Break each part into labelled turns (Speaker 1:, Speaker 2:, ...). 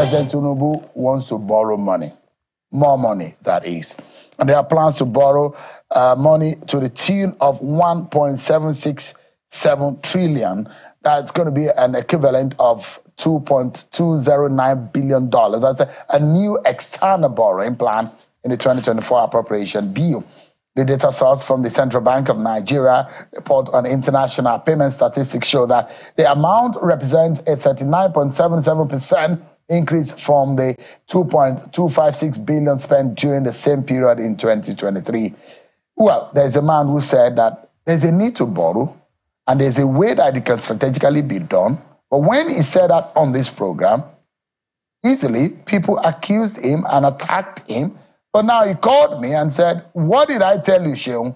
Speaker 1: President Tinubu wants to borrow money, more money, that is. And there are plans to borrow money to the tune of 1.767 trillion. That's going to be an equivalent of $2.209 billion. That's a new external borrowing plan in the 2024 appropriation bill. The data source from the Central Bank of Nigeria report on international payment statistics show that the amount represents a 39.77% increase from the 2.256 billion spent during the same period in 2023. Well, there's a man who said that there's a need to borrow and there's a way that it can strategically be done. But when he said that on this program, easily people accused him and attacked him. But now he called me and said, what did I tell you, Sheung?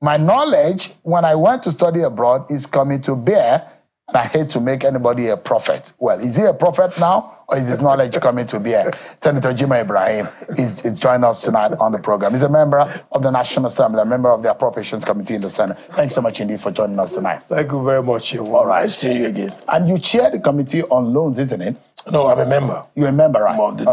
Speaker 1: My knowledge when I went to study abroad is coming to bear, and I hate to make anybody a prophet. Well, is he a prophet now, or is his knowledge coming to bear? Senator Jimoh Ibrahim is joining us tonight on the program. He's a member of the National Assembly, a member of the Appropriations Committee in the Senate. Thanks so much indeed for joining us tonight.
Speaker 2: Thank you very much.
Speaker 1: All right.
Speaker 2: Nice seeing you again.
Speaker 1: And you chair the Committee on Loans, isn't it?
Speaker 2: No, I'm a member.
Speaker 1: You're a member, right?
Speaker 2: I'm of the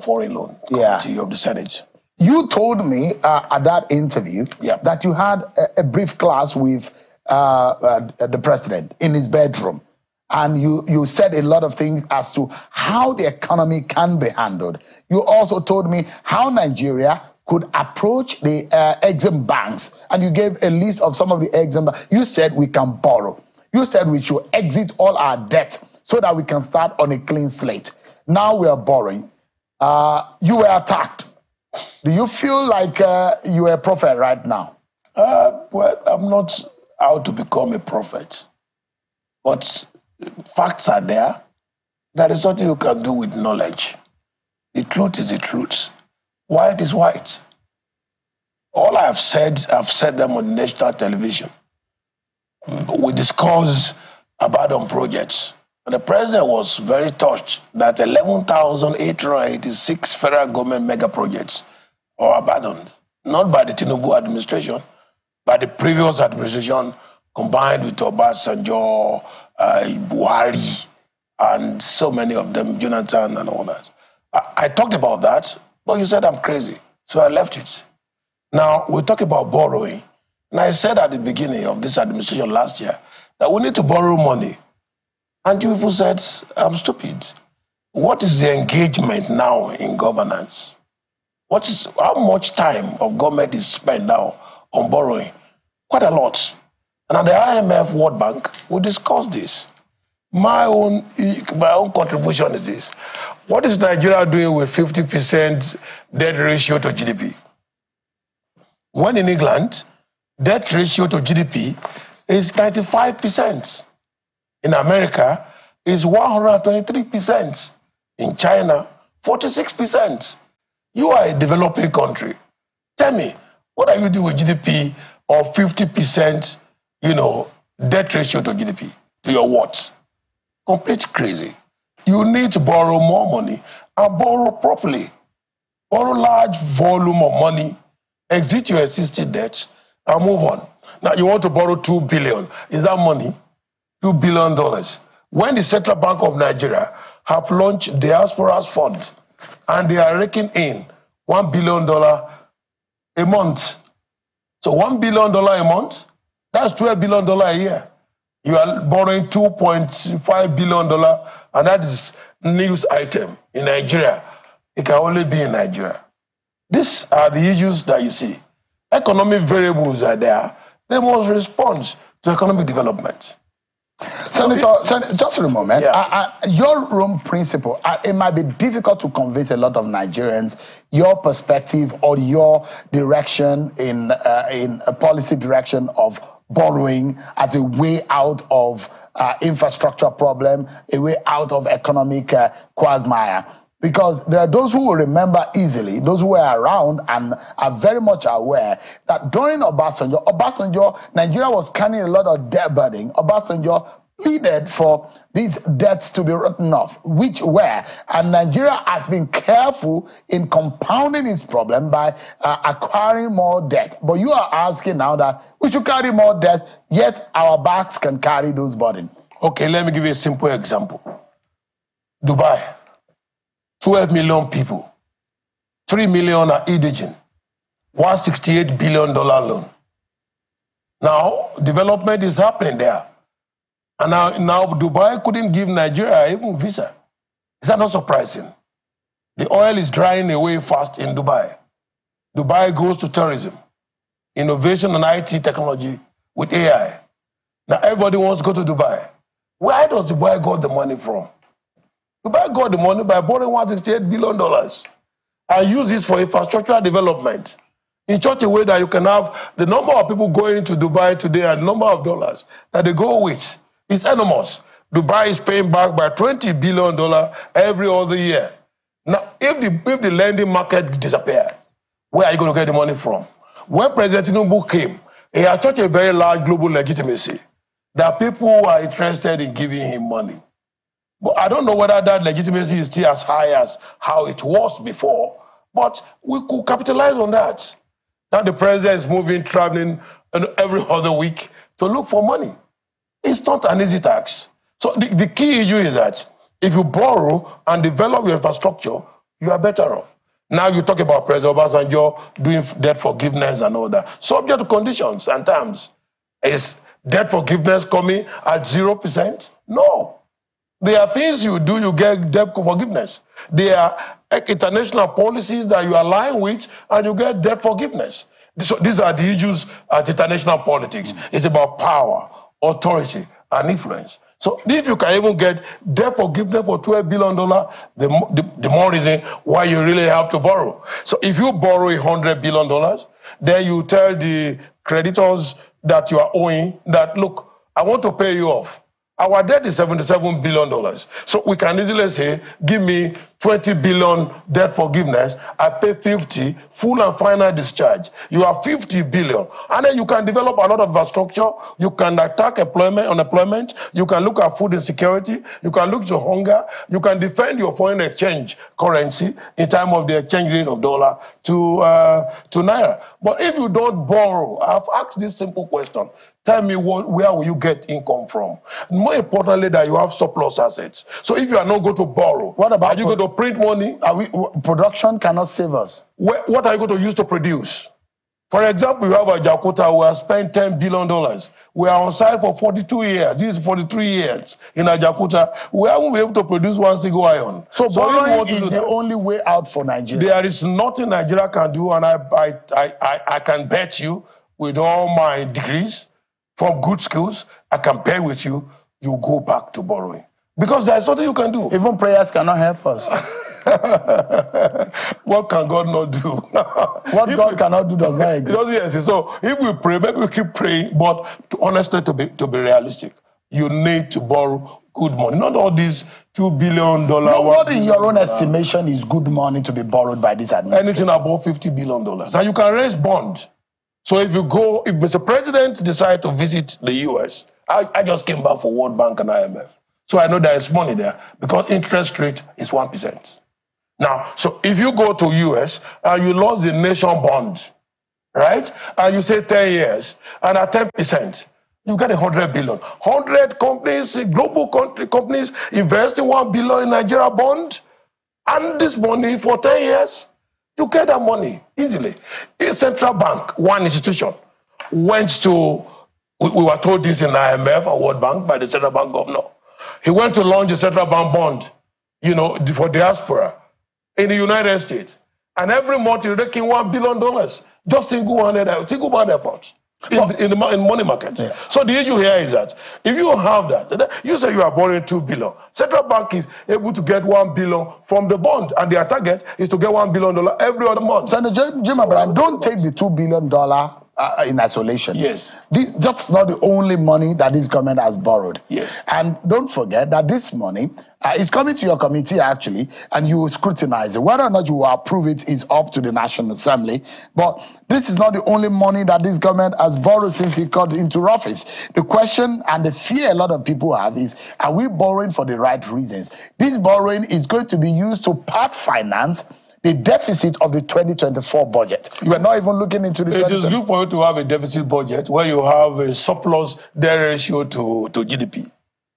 Speaker 2: Foreign Loan Committee of the Senate.
Speaker 1: You told me at that interview that you had a brief class with the president in his bedroom. And you said a lot of things as to how the economy can be handled. You also told me how Nigeria could approach the Exim banks. And you gave a list of some of the Exim banks. You said we can borrow. You said we should exit all our debt so that we can start on a clean slate. Now we are borrowing. You were attacked. Do you feel like you are a prophet right now?
Speaker 2: Well, I'm not out to become a prophet. But facts are there. There is nothing you can do with knowledge. The truth is the truth. White is white. All I've said them on national television. We discussed about projects. And the president was very touched that 11,886 federal government mega projects are abandoned, not by the Tinubu administration, by the previous administration, combined with Obasanjo, Buhari, and so many of them, Jonathan and all that. I talked about that, but you said I'm crazy, so I left it. Now, we talk about borrowing. And I said at the beginning of this administration last year that we need to borrow money. And you people said, I'm stupid. What is the engagement now in governance? How much time of government is spent now on borrowing? Quite a lot. And at the IMF World Bank, we discussed this. My own contribution is this. What is Nigeria doing with 50% debt ratio to GDP? When in England, debt ratio to GDP is 95%. In America, is 123%. In China, 46%. You are a developing country. Tell me, what are you doing with GDP of 50%, debt ratio to GDP? To your what? Complete crazy. You need to borrow more money and borrow properly. Borrow large volume of money, exit your existing debt, and move on. Now, you want to borrow $2 billion. Is that money? $2 billion. When the Central Bank of Nigeria have launched Diaspora's Fund, and they are raking in $1 billion a month. So $1 billion a month, that's $12 billion a year. You are borrowing $2.5 billion, and that is news item in Nigeria. It can only be in Nigeria. These are the issues that you see. Economic variables are there. They must respond to economic development.
Speaker 1: Senator, just a moment. Your room principle, it might be difficult to convince a lot of Nigerians your perspective or your direction in a policy direction of borrowing as a way out of infrastructure problem, a way out of economic quagmire. Because there are those who will remember easily, those who were around and are very much aware that during Obasanjo, Nigeria was carrying a lot of debt burden. Obasanjo pleaded for these debts to be written off, which were, and Nigeria has been careful in compounding its problem by acquiring more debt. But you are asking now that we should carry more debt, yet our backs can carry those burdens.
Speaker 2: Okay, let me give you a simple example. Dubai. 12 million people. 3 million are indigent. $168 billion loan. Now, development is happening there. And now Dubai couldn't give Nigeria even visa. Is that not surprising? The oil is drying away fast in Dubai. Dubai goes to tourism, innovation and IT technology with AI. Now everybody wants to go to Dubai. Where does Dubai got the money from? Dubai got the money by borrowing $168 billion and use it for infrastructural development in such a way that you can have the number of people going to Dubai today and the number of dollars that they go with is enormous. Dubai is paying back by $20 billion every other year. Now, if the lending market disappears, where are you going to get the money from? When President Tinubu came, he had such a very large global legitimacy that people are interested in giving him money. But I don't know whether that legitimacy is still as high as how it was before, but we could capitalize on that. Now the president is moving, traveling every other week to look for money. It's not an easy task. So the key issue is that if you borrow and develop your infrastructure, you are better off. Now you talk about President Obasanjo doing debt forgiveness and all that, subject to conditions and terms. Is debt forgiveness coming at 0%? No. There are things you do, you get debt forgiveness. There are international policies that you align with and you get debt forgiveness. So these are the issues at international politics. It's about power, authority, and influence. So if you can even get debt forgiveness for $12 billion, the more reason why you really have to borrow. So if you borrow $100 billion, then you tell the creditors that you are owing that, look, I want to pay you off. Our debt is $77 billion. So we can easily say, give me 20 billion debt forgiveness. I pay 50, full and final discharge. You have 50 billion. And then you can develop a lot of infrastructure. You can attack unemployment. You can look at food insecurity. You can look to hunger. You can defend your foreign exchange currency in time of the exchange rate of dollar to naira. But if you don't borrow, I've asked this simple question. Tell me where will you get income from? More importantly, that you have surplus assets. So if you are not going to borrow, what about are you going to print money?
Speaker 1: Production cannot save us.
Speaker 2: What are you going to use to produce? For example, you have a Jakarta who has spent $10 billion. We are on site for 42 years. This is 43 years in Jakarta. We haven't been able to produce one single iron.
Speaker 1: So borrowing is the only way out for Nigeria.
Speaker 2: There is nothing Nigeria can do, and I can bet you with all my degrees from good schools, I can bet with you, you go back to borrowing. Because there's nothing you can do.
Speaker 1: Even prayers cannot help us.
Speaker 2: What can God not do?
Speaker 1: What God cannot do does not exist.
Speaker 2: It doesn't exist. So if we pray, maybe we keep praying, but honestly, to be realistic, you need to borrow good money. Not all these $2 billion.
Speaker 1: No, what in your own estimation is good money to be borrowed by this administration?
Speaker 2: Anything above $50 billion. And you can raise bond. So if Mr. President decides to visit the US, I just came back for World Bank and IMF. So I know there is money there because interest rate is 1%. Now, so if you go to US and you lost the nation bond, right? And you say 10 years and at 10%, you get $100 billion. 100 companies, global companies investing $1 billion in Nigeria bond, and this money for 10 years. You get that money easily. A central bank, one institution, went to, we were told this in IMF or World Bank by the central bank governor. He went to launch a central bank bond, for diaspora in the United States. And every month he's raking $1 billion, just single-handed effort in money market. Yeah. So the issue here is that if you have that, you say you are borrowing $2 billion. Central bank is able to get $1 billion from the bond, and their target is to get $1 billion every other month.
Speaker 1: Senator Jim Abraham, don't take the $2 billion in isolation.
Speaker 2: Yes.
Speaker 1: That's not the only money that this government has borrowed.
Speaker 2: Yes.
Speaker 1: And don't forget that this money is coming to your committee, actually, and you will scrutinize it. Whether or not you will approve it is up to the National Assembly. But this is not the only money that this government has borrowed since he got into office. The question and the fear a lot of people have is, are we borrowing for the right reasons? This borrowing is going to be used to part finance the deficit of the 2024 budget. You are not even looking into the.
Speaker 2: It is good for you to have a deficit budget where you have a surplus debt ratio to GDP.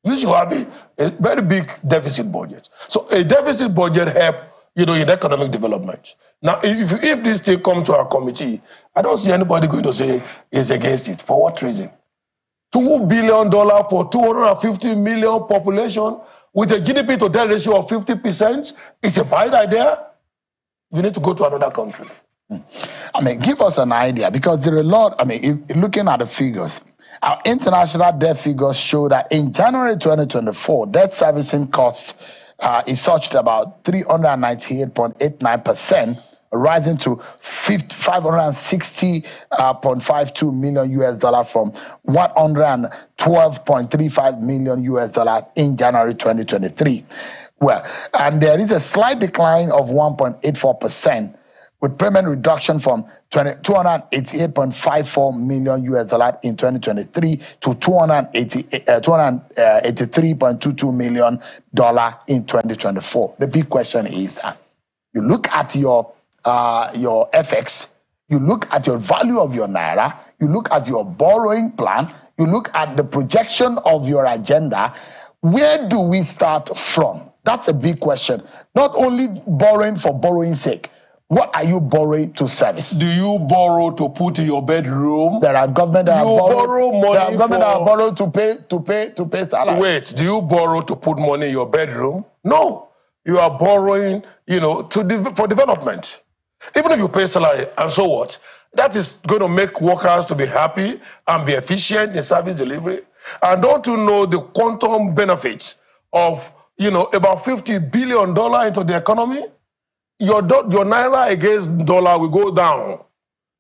Speaker 2: You should have a very big deficit budget. So a deficit budget helps in economic development. Now, if this thing comes to our committee, I don't see anybody going to say is against it. For what reason? $2 billion for 250 million population with a GDP to debt ratio of 50%. It's a bad idea. You need to go to another country.
Speaker 1: I mean, give us an idea, because there are a lot. I mean, if looking at the figures, our international debt figures show that in January 2024, debt servicing cost is such about 398.89%, rising to $560.52 million from $112.35 million in January 2023. Well, and there is a slight decline of 1.84%, with payment reduction from $288.54 million in 2023 to $283.22 million in 2024. The big question is that you look at your FX, you look at your value of your naira, you look at your borrowing plan, you look at the projection of your agenda. Where do we start from? That's a big question. Not only borrowing for borrowing's sake. What are you borrowing to service?
Speaker 2: Do you borrow to put in your bedroom?
Speaker 1: There are government that
Speaker 2: borrow money.
Speaker 1: There are government that borrow to pay salaries.
Speaker 2: Wait, do you borrow to put money in your bedroom? No, you are borrowing, for development. Even if you pay salary, and so what? That is going to make workers to be happy and be efficient in service delivery. And don't you know the quantum benefits of about $50 billion into the economy? Your naira against dollar will go down.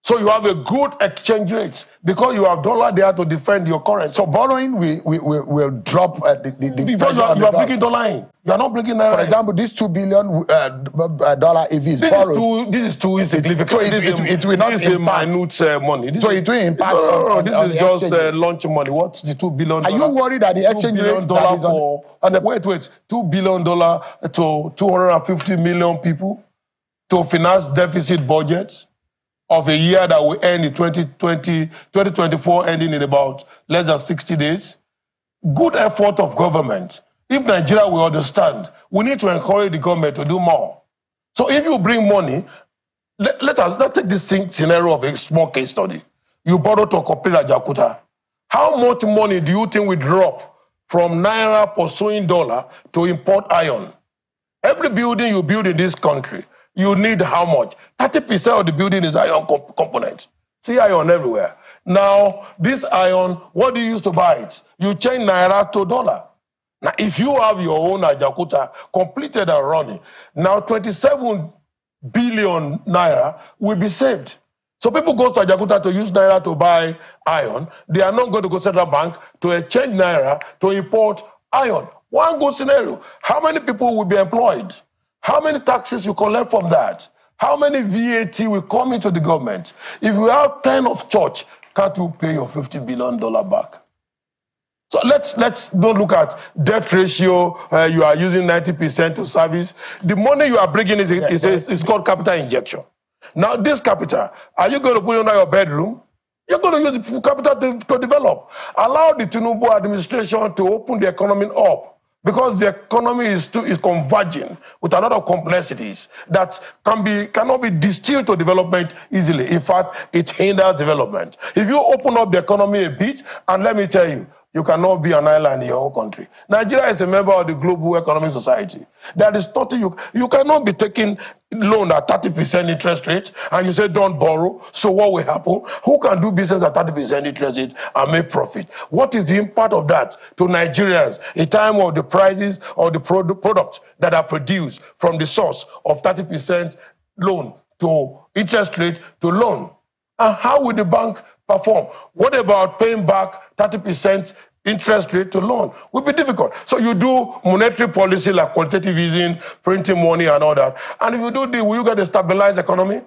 Speaker 2: So you have a good exchange rate because you have dollar there to defend your currency.
Speaker 1: So borrowing will drop the
Speaker 2: because you are bringing dollar in. You are not bringing naira.
Speaker 1: For example, this $2 billion dollar if it's borrowed.
Speaker 2: This is too insignificant.
Speaker 1: So it will not impact.
Speaker 2: Minute money.
Speaker 1: So it will impact.
Speaker 2: No, this is just launch money. What's the $2 billion?
Speaker 1: Are you worried that the exchange rate that is
Speaker 2: on the wait, $2 billion to 250 million people to finance deficit budgets of a year that will end in 2024, ending in about less than 60 days? Good effort of government. If Nigeria will understand, we need to encourage the government to do more. So if you bring money, let's take this scenario of a small case study. You borrow to complete Ajakuta. How much money do you think we drop from naira pursuing dollar to import iron? Every building you build in this country, you need how much? 30% of the building is iron component. See iron everywhere. Now, this iron, what do you use to buy it? You change naira to dollar. Now, if you have your own Ajakuta completed and running, now 27 billion naira will be saved. So people go to Ajakuta to use naira to buy iron. They are not going to go to Central Bank to exchange naira to import iron. One good scenario. How many people will be employed? How many taxes you collect from that? How many VAT will come into the government? If you have 10 of church, can't you pay your $50 billion back? So let's don't look at debt ratio. You are using 90% to service. The money you are bringing is called capital injection. Now this capital, are you going to put it under your bedroom? You're going to use the capital to develop. Allow the Tinubu administration to open the economy up. Because the economy is converging with a lot of complexities that cannot be distilled to development easily. In fact, it hinders development. If you open up the economy a bit, and let me tell you, you cannot be an island in your own country. Nigeria is a member of the Global Economic Society. There is nothing you cannot be taking loan at 30% interest rate and you say don't borrow. So what will happen? Who can do business at 30% interest rate and make profit? What is the impact of that to Nigerians in time of the prices of the products that are produced from the source of 30% loan to interest rate to loan? And how will the bank perform? What about paying back 30% interest rate to loan? Will be difficult. So you do monetary policy like quantitative easing, printing money and all that. And if you do this, will you get a stabilized economy?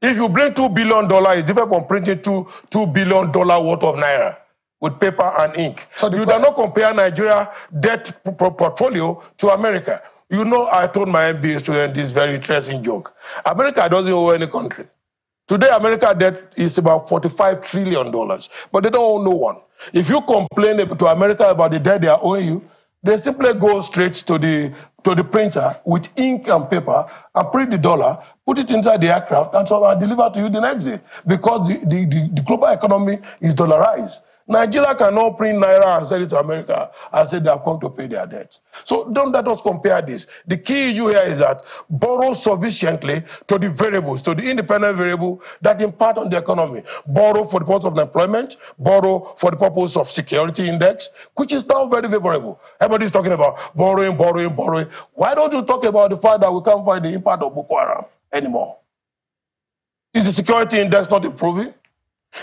Speaker 2: If you bring $2 billion, it's different from printing $2 billion worth of naira with paper and ink. So you cannot compare Nigeria debt portfolio to America. You know, I told my MBA student this very interesting joke. America doesn't owe any country. Today, America debt is about $45 trillion, but they don't owe no one. If you complain to America about the debt they are owing you, They simply go straight to the printer with ink and paper and print the dollar, put it inside the aircraft, and so deliver to you the next day, because the global economy is dollarized. Nigeria cannot print naira and sell it to America and say they have come to pay their debts. So don't let us compare this. The key issue here is that borrow sufficiently to the variables, to the independent variable that impact on the economy. Borrow for the purpose of employment, borrow for the purpose of security index, which is now very favorable. Everybody's talking about borrowing. Why don't you talk about the fact that we can't find the impact of Boko Haram anymore? Is the security index not improving?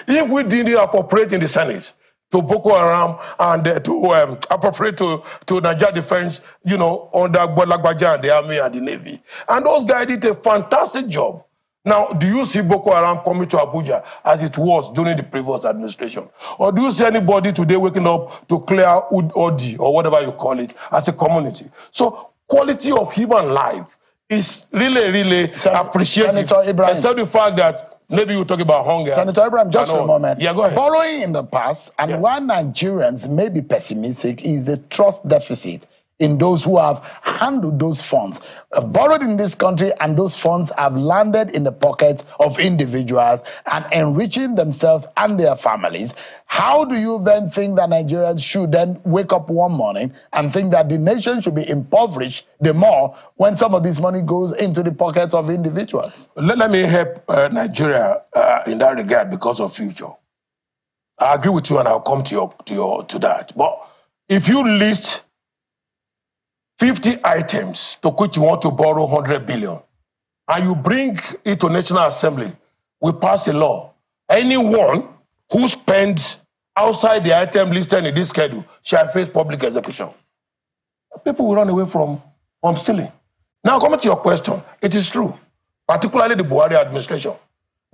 Speaker 2: If we didn't appropriate in the Senate to Boko Haram and to appropriate to Nigeria Defense, under Bolagbaja and the Army and the Navy, and those guys did a fantastic job. Now, do you see Boko Haram coming to Abuja as it was during the previous administration? Or do you see anybody today waking up to clear Odi or whatever you call it as a community? So, quality of human life is really appreciated, except the fact that maybe you talk about hunger.
Speaker 1: Senator Ibrahim, just for a moment.
Speaker 2: Yeah, go ahead.
Speaker 1: Borrowing in the past, and why Nigerians may be pessimistic, is the trust deficit in those who have handled those funds, have borrowed in this country, and those funds have landed in the pockets of individuals and enriching themselves and their families. How do you then think that Nigerians should then wake up one morning and think that the nation should be impoverished the more when some of this money goes into the pockets of individuals?
Speaker 2: Let me help Nigeria in that regard because of future. I agree with you, and I'll come to that. But if you list 50 items to which you want to borrow 100 billion, and you bring it to National Assembly, we pass a law. Anyone who spends outside the item listed in this schedule shall face public execution. People will run away from stealing. Now, coming to your question, it is true, particularly the Buhari administration.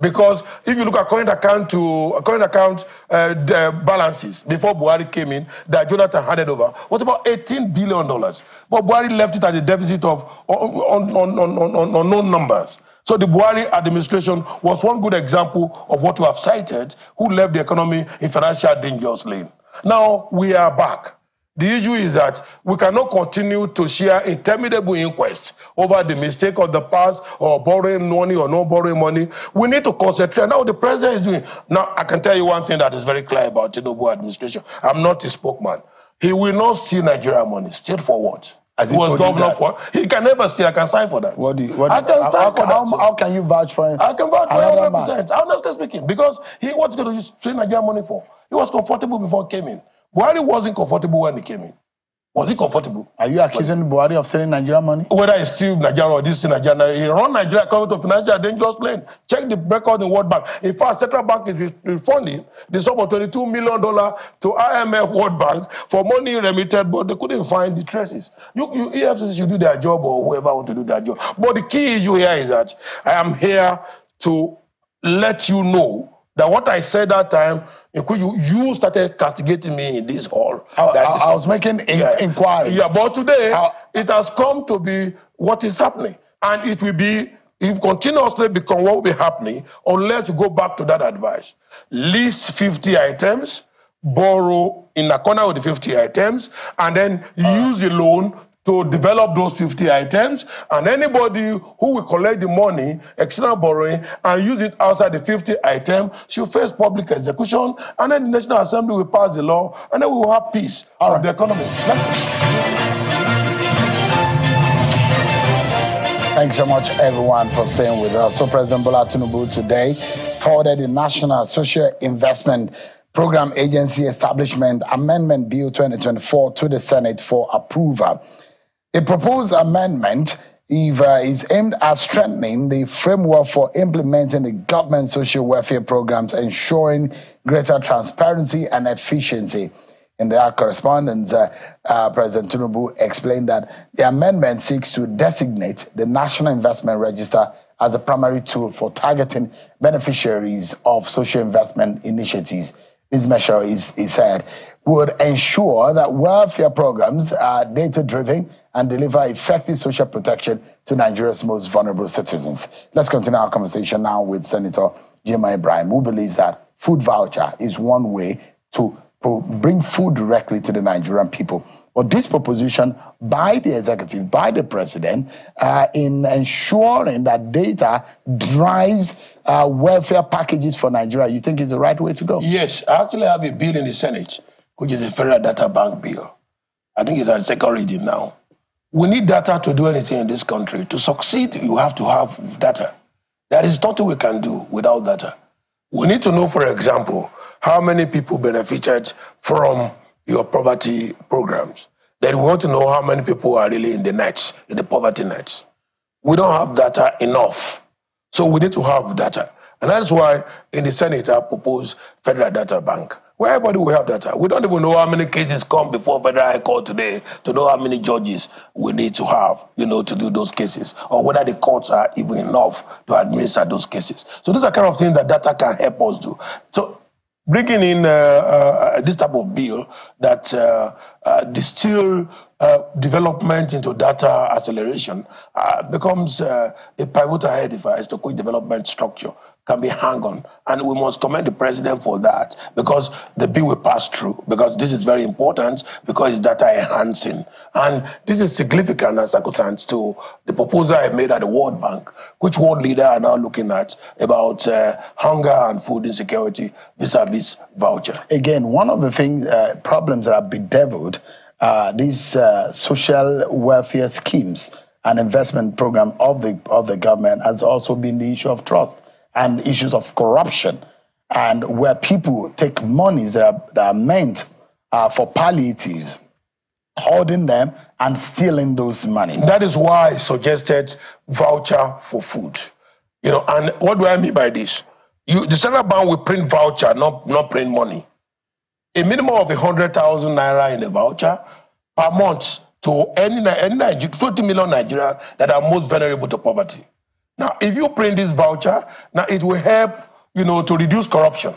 Speaker 2: Because if you look at current account balances before Buhari came in, that Jonathan handed over, was about $18 billion. But Buhari left it at a deficit of unknown numbers. So the Buhari administration was one good example of what you have cited, who left the economy in financial dangerous lane. Now we are back. The issue is that we cannot continue to share interminable inquests over the mistake of the past, or borrowing money or not borrowing money. We need to concentrate. Now the president is doing. Now I can tell you one thing that is very clear about Tinubu administration. I'm not a spokesman. He will not steal Nigeria money. Steal for what? As he was governor for. He can never steal. I can sign for that. I can stand for that.
Speaker 1: How can you vouch for him?
Speaker 2: I can vouch for 100%. Honestly speaking, because what's going to use steal Nigeria money for? He was comfortable before he came in. Buhari wasn't comfortable when he came in. Was he comfortable?
Speaker 1: Are you accusing Buhari of stealing Nigerian money?
Speaker 2: Whether it's still Nigeria or this Nigeria, he run Nigeria according to financial dangerous plane. Check the record in World Bank. In fact, Central Bank is refunding the sum of $22 million to IMF World Bank for money remitted, but they couldn't find the traces. EFCC should do their job, or whoever want to do their job. But the key issue here is that I am here to let you know that what I said that time, you started castigating me in this hall.
Speaker 1: I was making inquiry.
Speaker 2: Yeah, but today, it has come to be what is happening. And it will continuously become what will be happening unless you go back to that advice. List 50 items, borrow in accordance with the 50 items, and then use the loan to develop those 50 items, and anybody who will collect the money, external borrowing, and use it outside the 50 item should face public execution, and then the National Assembly will pass the law, and then we will have peace of the economy.
Speaker 1: Thanks so much, everyone, for staying with us. So President Bola Tinubu today forwarded the National Social Investment Program Agency Establishment Amendment Bill 2024 to the Senate for approval. The proposed amendment is aimed at strengthening the framework for implementing the government social welfare programs, ensuring greater transparency and efficiency. In their correspondence, President Tinubu explained that the amendment seeks to designate the National Investment Register as a primary tool for targeting beneficiaries of social investment initiatives. This measure, he said, would ensure that welfare programs are data-driven and deliver effective social protection to Nigeria's most vulnerable citizens. Let's continue our conversation now with Senator Jima Ibrahim, who believes that food voucher is one way to bring food directly to the Nigerian people. or this proposition by the executive, by the president, in ensuring that data drives welfare packages for Nigeria, you think is the right way to go?
Speaker 2: Yes, I actually have a bill in the Senate, which is a Federal Data Bank bill. I think it's at second reading now. We need data to do anything in this country. To succeed, you have to have data. There is nothing we can do without data. We need to know, for example, how many people benefited from your poverty programs. Then we want to know how many people are really in the nets, in the poverty nets. We don't have data enough. So we need to have data. And that's why in the Senate I proposed Federal Data Bank, where everybody will have data. We don't even know how many cases come before Federal High Court today to know how many judges we need to have, to do those cases, or whether the courts are even enough to administer those cases. So these are kind of things that data can help us do. So bringing in this type of bill that distill development into data acceleration becomes a pivotal edifice to quick development structure can be hung on. And we must commend the president for that, because the bill will pass through, because this is very important, because it's data enhancing. And this is significant and circumstance to the proposal I made at the World Bank, which world leaders are now looking at about hunger and food insecurity vis-a-vis voucher.
Speaker 1: Again, one of the things, problems that are bedeviled these social welfare schemes and investment program of the government has also been the issue of trust and issues of corruption, and where people take monies that are meant for palliatives, holding them and stealing those monies.
Speaker 2: That is why I suggested voucher for food. And what do I mean by this? The central bank will print voucher, not print money. A minimum of 100,000 naira in a voucher per month to any 20 million Nigerians that are most vulnerable to poverty. Now, if you print this voucher, now it will help, to reduce corruption.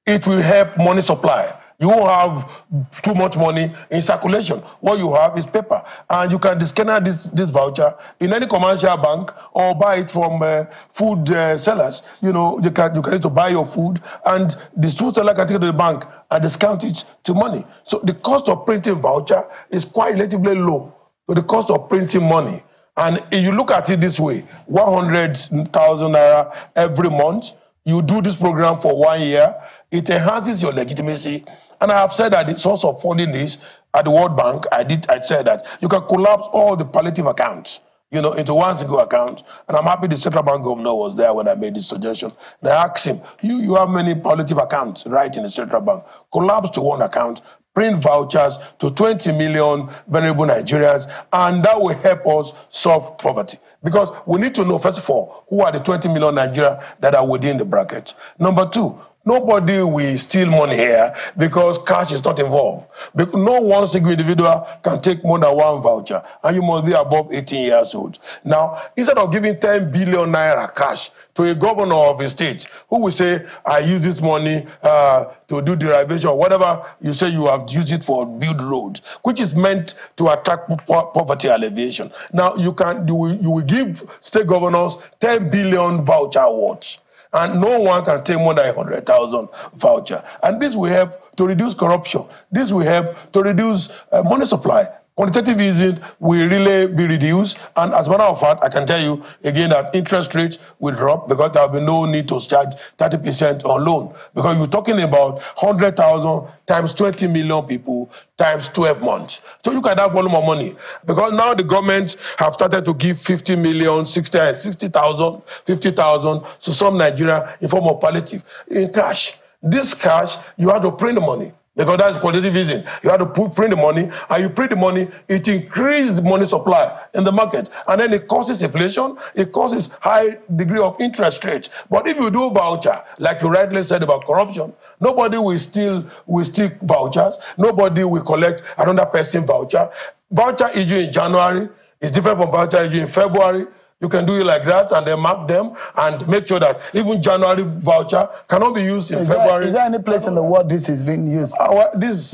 Speaker 2: It will help money supply. You won't have too much money in circulation. What you have is paper, and you can scan this voucher in any commercial bank or buy it from food sellers. You can use to buy your food, and the food seller can take it to the bank and discount it to money. So the cost of printing voucher is quite relatively low to the cost of printing money. And if you look at it this way, 100,000 naira every month, you do this program for 1 year, it enhances your legitimacy. And I have said that the source of funding is at the World Bank. I said that you can collapse all the palliative accounts, into one single account. And I'm happy the central bank governor was there when I made this suggestion. And I asked him, you have many palliative accounts right in the central bank. Collapse to one account, print vouchers to 20 million vulnerable Nigerians, and that will help us solve poverty. Because we need to know, first of all, who are the 20 million Nigerians that are within the bracket. Number two, nobody will steal money here because cash is not involved. No one single individual can take more than one voucher, and you must be above 18 years old. Now, instead of giving 10 billion naira cash to a governor of a state who will say, I use this money to do derivation, or whatever you say you have used it for, build roads, which is meant to attract poverty alleviation. Now, you will give state governors 10 billion voucher awards, and no one can take more than 100,000 voucher. And this will help to reduce corruption. This will help to reduce money supply. Quantitative easing will really be reduced. And as a matter of fact, I can tell you again that interest rates will drop, because there will be no need to charge 30% on loan. Because you're talking about 100,000 times 20 million people times 12 months. So you can have volume of money. Because now the government have started to give 50 million, 60,000, 50,000 to some Nigeria in form of palliative in cash. This cash, you have to print the money. Because that's quantitative easing. You have to print the money, and you print the money, it increases the money supply in the market. And then it causes inflation, it causes high degree of interest rates. But if you do voucher, like you rightly said about corruption, nobody will steal vouchers, nobody will collect another person's voucher. Voucher issue in January is different from voucher issue in February. You can do it like that and then mark them and make sure that even January voucher cannot be used in February.
Speaker 1: Is there any place in the world this is being used?
Speaker 2: This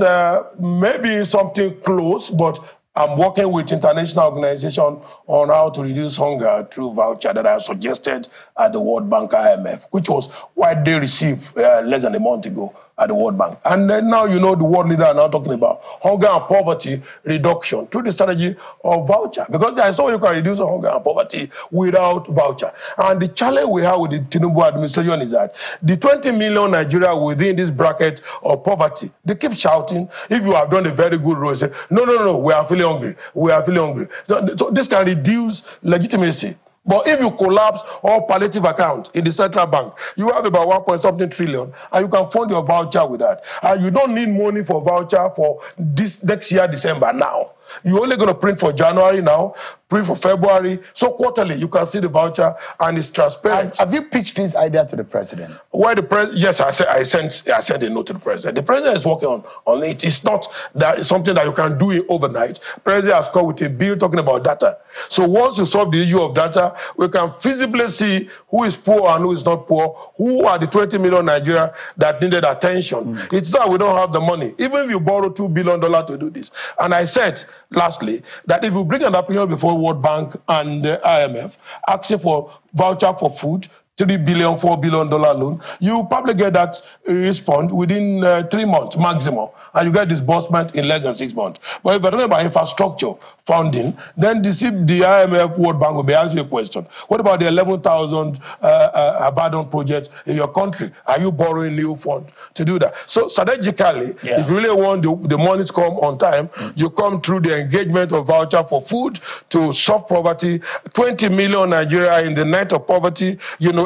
Speaker 2: may be something close, but I'm working with international organization on how to reduce hunger through voucher that I suggested at the World Bank IMF, which was widely received less than a month ago at the World Bank. And then now you know the world leader are now talking about hunger and poverty reduction through the strategy of voucher. Because there is no way you can reduce hunger and poverty without voucher. And the challenge we have with the Tinubu administration is that the 20 million Nigeria within this bracket of poverty, they keep shouting, if you have done a very good role, say, no, we are feeling hungry. We are feeling hungry. So this can reduce legitimacy. But if you collapse all palliative accounts in the central bank, you have about 1 trillion, and you can fund your voucher with that. And you don't need money for voucher for this next year, December now. You're only going to print for January now, print for February. So quarterly, you can see the voucher, and it's transparent.
Speaker 1: Have you pitched this idea to the president?
Speaker 2: Well, yes, I sent a note to the president. The president is working on it. It's not that it's something that you can do it overnight. The president has come with a bill talking about data. So once you solve the issue of data, we can feasibly see who is poor and who is not poor, who are the 20 million Nigeria that needed attention. It's that we don't have the money. Even if you borrow $2 billion to do this. And I said, lastly, that if you bring an application before World Bank and the IMF asking for voucher for food, $3 billion, $4 billion loan, you probably get that response within 3 months maximum, and you get disbursement in less than 6 months. But if you're talking about infrastructure funding, then the IMF World Bank will be asking you a question. What about the 11,000 abandoned projects in your country? Are you borrowing new funds to do that? So strategically, if you really want the money to come on time, you come through the engagement of voucher for food to solve poverty. 20 million Nigeria in the net of poverty,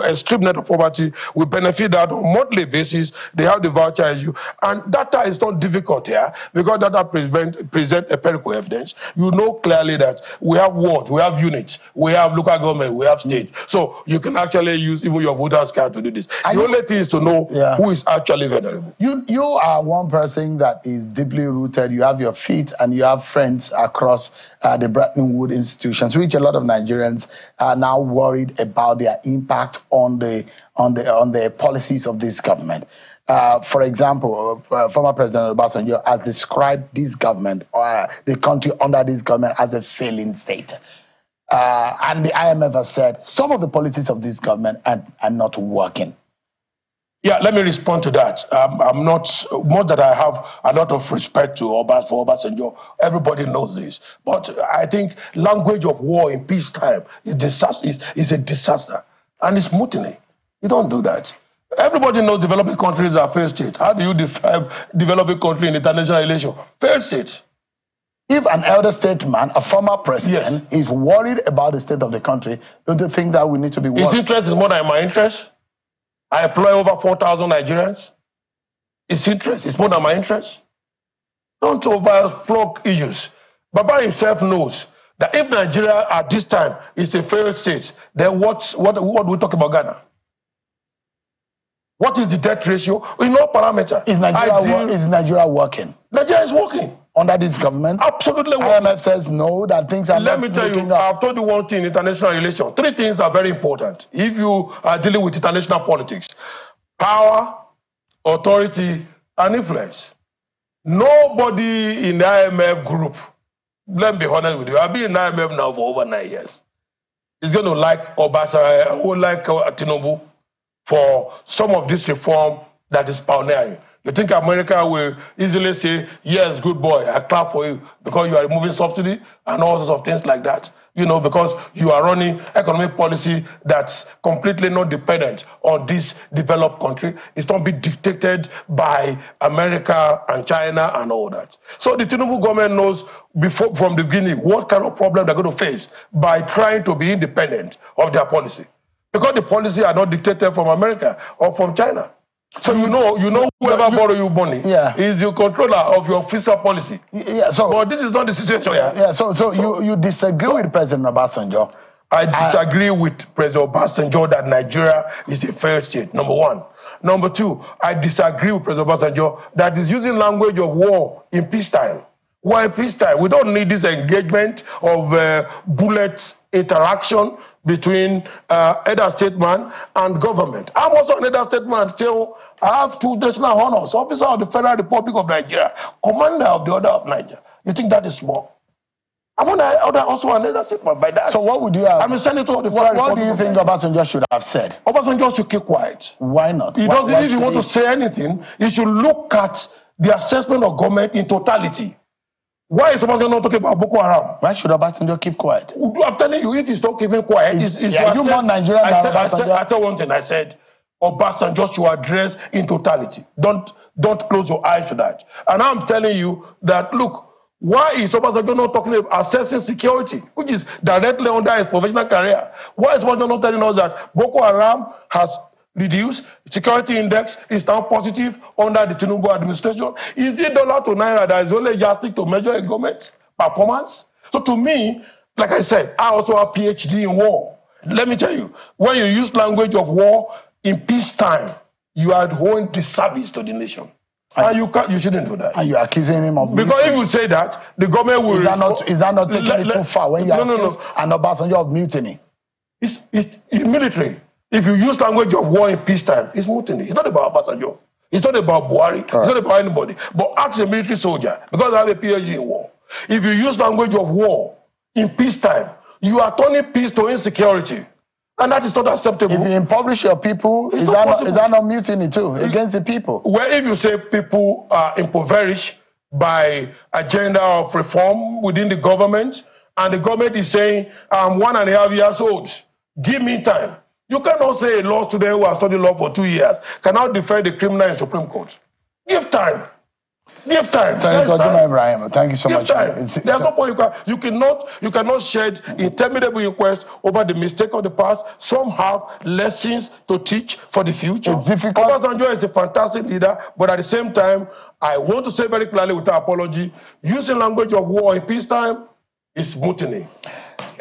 Speaker 2: extreme net of poverty, we benefit that on a monthly basis. They have the voucher issue. And data is not difficult here because data present empirical evidence. You know clearly that we have wards, we have units, we have local government, we have state. So you can actually use even your voter's card to do this. The only thing is to know who is actually vulnerable.
Speaker 1: You are one person that is deeply rooted. You have your feet and you have friends across the Bretton Woods institutions, which a lot of Nigerians are now worried about their impact on the policies of this government. For example, former President Obasanjo has described this government, or the country under this government, as a failing state. And the IMF has said some of the policies of this government are not working.
Speaker 2: Yeah, let me respond to that. I'm not, more that I have a lot of respect for Obasanjo. Everybody knows this. But I think language of war in peacetime is a disaster. And it's mutiny. You don't do that. Everybody knows developing countries are failed state. How do you describe developing country in international relations? Failed state.
Speaker 1: If an elder statesman, a former president, is worried about the state of the country, don't you think that we need to be worried?
Speaker 2: His interest is more than my interest. I employ over 4,000 Nigerians. His interest is more than my interest. Don't overflow issues. Baba himself knows that if Nigeria at this time is a failed state, then what do we talk about Ghana? What is the debt ratio? In all parameters.
Speaker 1: Is Nigeria working?
Speaker 2: Nigeria is working.
Speaker 1: Under this government?
Speaker 2: Absolutely working.
Speaker 1: IMF says no, that things are
Speaker 2: Let me tell you, I've told you one thing in international relations. 3 things are very important if you are dealing with international politics. Power, authority, and influence. Nobody in the IMF group, let me be honest with you, I've been in IMF now for over 9 years. Is going to like Obasanjo, who like Tinubu for some of this reform that is pioneering. You think America will easily say, yes, good boy, I clap for you because you are removing subsidy and all sorts of things like that. Because you are running economic policy that's completely not dependent on this developed country. It's not being dictated by America and China and all that. So the Tinubu government knows from the beginning what kind of problem they're going to face by trying to be independent of their policy. Because the policy are not dictated from America or from China. So whoever borrow you money is the controller of your fiscal policy. But this is not the situation.
Speaker 1: So you disagree with President Obasanjo?
Speaker 2: I disagree with President Obasanjo that Nigeria is a failed state, number 1. Number 2, I disagree with President Obasanjo that is using language of war in peacetime. Why peacetime? We don't need this engagement of bullet interaction between elder statesman and government. I'm also an elder statesman till I have 2 national honors, officer of the Federal Republic of Nigeria, commander of the Order of Nigeria. You think that is small? I'm also another statement by that.
Speaker 1: So what would you have?
Speaker 2: I'm a senator of the
Speaker 1: What do you think Obasanjo should have said?
Speaker 2: Obasanjo should keep quiet.
Speaker 1: Why not?
Speaker 2: If you want to say anything, you should look at the assessment of government in totality. Why is Obasanjo not talking about Boko Haram?
Speaker 1: Why should Obasanjo keep quiet?
Speaker 2: I'm telling you, if he's not keeping quiet,
Speaker 1: you more Nigerian than Obasanjo.
Speaker 2: I said one thing. I said Obasanjo should address in totality. Don't close your eyes to that. And I'm telling you that, look, why is Obasanjo not talking about assessing security, which is directly under his professional career? Why is Obasanjo not telling us that Boko Haram has reduced, security index is now positive under the Tinubu administration? Is it dollar to naira that is only yardstick to measure a government performance? So to me, like I said, I also have PhD in war. Let me tell you, when you use language of war in peacetime, you are doing disservice to the nation. And you shouldn't do that.
Speaker 1: And you're accusing him of
Speaker 2: because if you say that, the government will...
Speaker 1: Is that not taking it too far when you accuse an Obasanjo of mutiny?
Speaker 2: It's military. If you use language of war in peacetime, it's mutiny. It's not about Obasanjo. It's not about Buhari. It's not about anybody. But ask a military soldier, because I have a PhD in war. If you use language of war in peacetime, you are turning peace to insecurity. And that is not acceptable.
Speaker 1: If you impoverish your people, is that not mutiny too, against the people?
Speaker 2: Well, if you say people are impoverished by agenda of reform within the government, and the government is saying, I'm 1.5 years old, give me time. You cannot say a law student who has studied law for 2 years cannot defend the criminal in Supreme Court. Give time. Give time.
Speaker 1: Senator Juma Ibrahim, thank you so much.
Speaker 2: There's no point. You cannot shed interminable inquest over the mistake of the past. Some have lessons to teach for the future.
Speaker 1: It's difficult.
Speaker 2: Obasanjo is a fantastic leader, but at the same time, I want to say very clearly without apology, using language of war in peacetime is mutiny.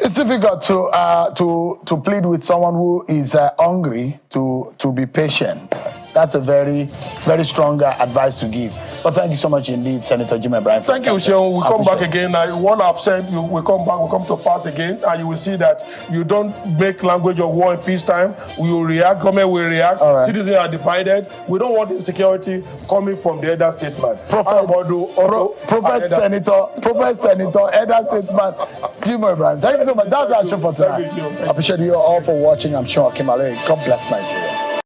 Speaker 1: It's difficult to plead with someone who is hungry to be patient. That's a very, very strong advice to give. But thank you so much indeed, Senator Jim Ibrahim.
Speaker 2: Thank you, Sheon. We'll come back again. What I've said, we'll come back, we'll come to pass again, and you will see that you don't make language of war in peacetime. We will react, government will react, citizens are divided. We don't want insecurity coming from the elder statesman.
Speaker 1: Prophet Senator, elder statesman, Jim Ibrahim. Thank you so much. That's our show for tonight. I appreciate you all for watching. I'm Sean Kimale. God bless Nigeria.